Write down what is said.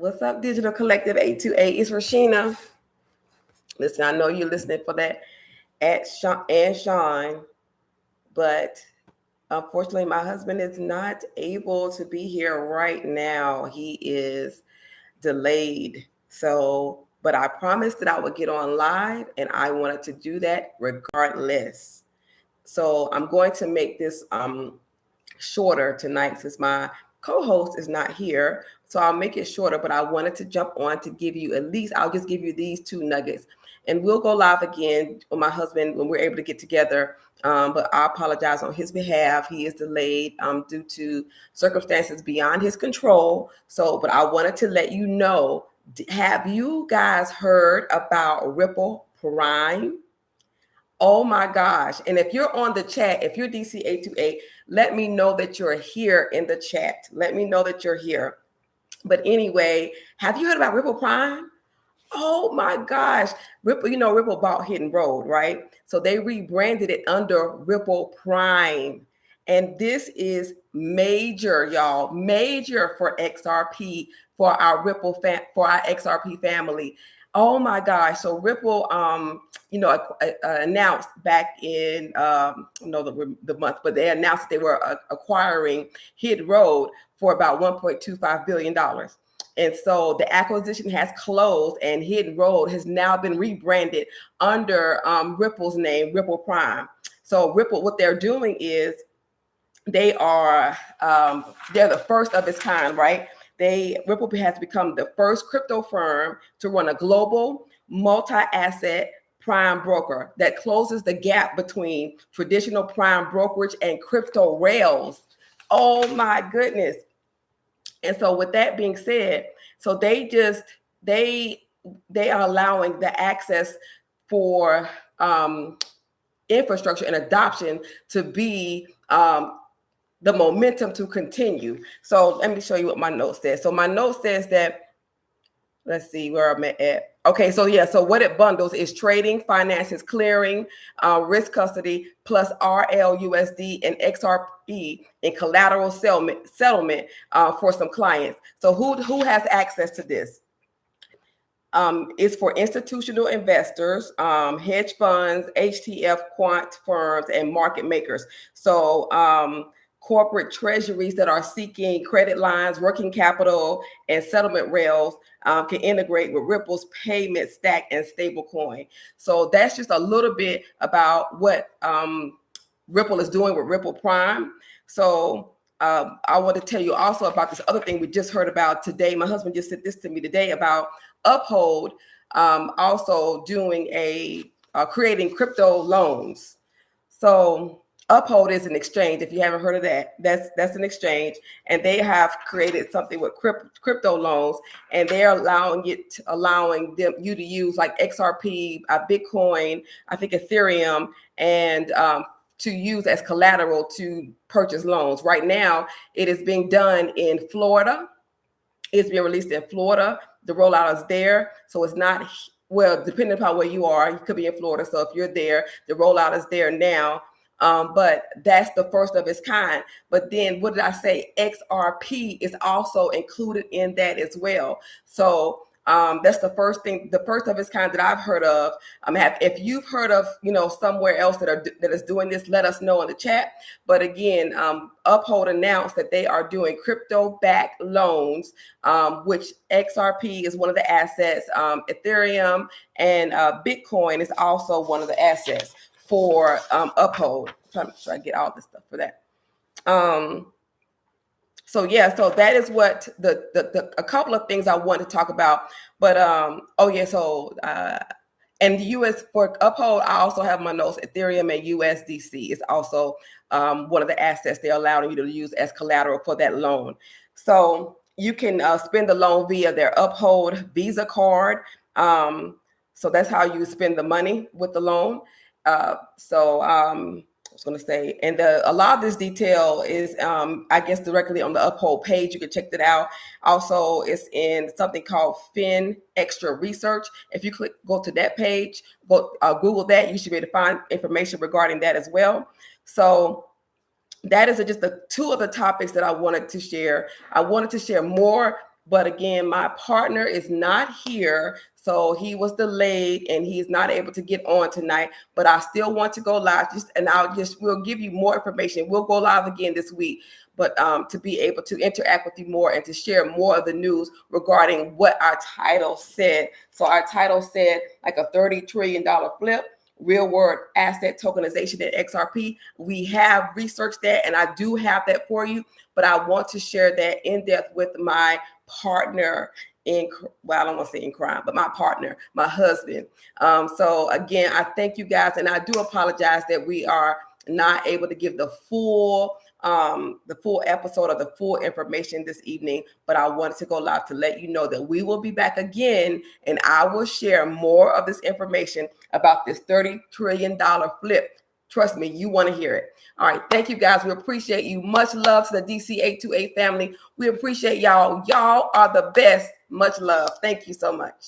What's up, Digital Collective 828? It's Rashina. Listen, I know you're listening for that at Sean, but unfortunately, my husband is not able to be here right now. He is delayed. So, but I promised that I would get on live, and I wanted to do that regardless. So I'm going to make this shorter tonight since my co-host is not here. So I'll make it shorter, but I wanted to jump on to give you I'll just give you these two nuggets. And we'll go live again with my husband when we're able to get together. But I apologize on his behalf. He is delayed due to circumstances beyond his control. So, but I wanted to let you know, have you guys heard about Ripple Prime? Oh my gosh. And if you're on the chat, if you're DC828, let me know that you're here in the chat. Let me know that you're here. But anyway, have you heard about Ripple Prime? Oh my gosh. Ripple, Ripple bought Hidden Road, right? So they rebranded it under Ripple Prime. And this is major, y'all, major for XRP, for our for our XRP family. Oh my gosh. So Ripple, announced back in, the month, but they announced that they were acquiring Hidden Road for about $1.25 billion. And so the acquisition has closed, and Hidden Road has now been rebranded under Ripple's name, Ripple Prime. So Ripple, what they're doing is they're the first of its kind, right? Ripple has become the first crypto firm to run a global multi-asset prime broker that closes the gap between traditional prime brokerage and crypto rails. Oh my goodness. And so with that being said, so they are allowing the access for infrastructure and adoption to be the momentum to continue. So let me show you what my note says. So my note says that, let's see where I'm at. Okay, so yeah, so what it bundles is trading, finances, clearing, risk custody, plus RLUSD and XRP in collateral settlement for some clients. So who has access to this? It's for institutional investors, hedge funds, HTF quant firms, and market makers. So corporate treasuries that are seeking credit lines, working capital, and settlement rails can integrate with Ripple's payment stack and stablecoin. So that's just a little bit about what Ripple is doing with Ripple Prime. So I want to tell you also about this other thing we just heard about today. My husband just said this to me today about Uphold also doing creating crypto loans. So Uphold is an exchange. If you haven't heard of that, that's an exchange, and they have created something with crypto loans, and they're allowing you to use like XRP, Bitcoin, I think Ethereum, and to use as collateral to purchase loans. Right now, it is being done in Florida. It's being released in Florida. The rollout is there, so it's not depending upon where you are. You could be in Florida, so if you're there, the rollout is there now. But that's the first of its kind. But then what did I say? XRP is also included in that as well. So that's the first of its kind that I've heard of. If you've heard of, somewhere else that is doing this, let us know in the chat. But again, Uphold announced that they are doing crypto-backed loans, which XRP is one of the assets. Ethereum and Bitcoin is also one of the assets for Uphold. I'm trying to get all this stuff for that. So that is what a couple of things I want to talk about. But and the US for Uphold, I also have my notes. Ethereum and USDC is also one of the assets they're allowing you to use as collateral for that loan. So you can spend the loan via their Uphold Visa card. So that's how you spend the money with the loan. I was going to say, and a lot of this detail is, I guess, directly on the Uphold page. You can check that out. Also, it's in something called Fin Extra Research. If you go to that page, Google that, you should be able to find information regarding that as well. So that is just two of the topics that I wanted to share. I wanted to share more But again, my partner is not here. So he was delayed and he's not able to get on tonight, but I still want to go live we'll give you more information. We'll go live again this week, but to be able to interact with you more and to share more of the news regarding what our title said. So our title said like a $30 trillion flip, real world asset tokenization at XRP. We have researched that and I do have that for you, but I want to share that in depth with my partner I don't want to say in crime, but my partner, my husband. So again, I thank you guys, and I do apologize that we are not able to give the full episode of the full information this evening, but I wanted to go live to let you know that we will be back again, and I will share more of this information about this $30 trillion flip. Trust me, you want to hear it. All right. Thank you, guys. We appreciate you. Much love to the DC828 family. We appreciate y'all. Y'all are the best. Much love. Thank you so much.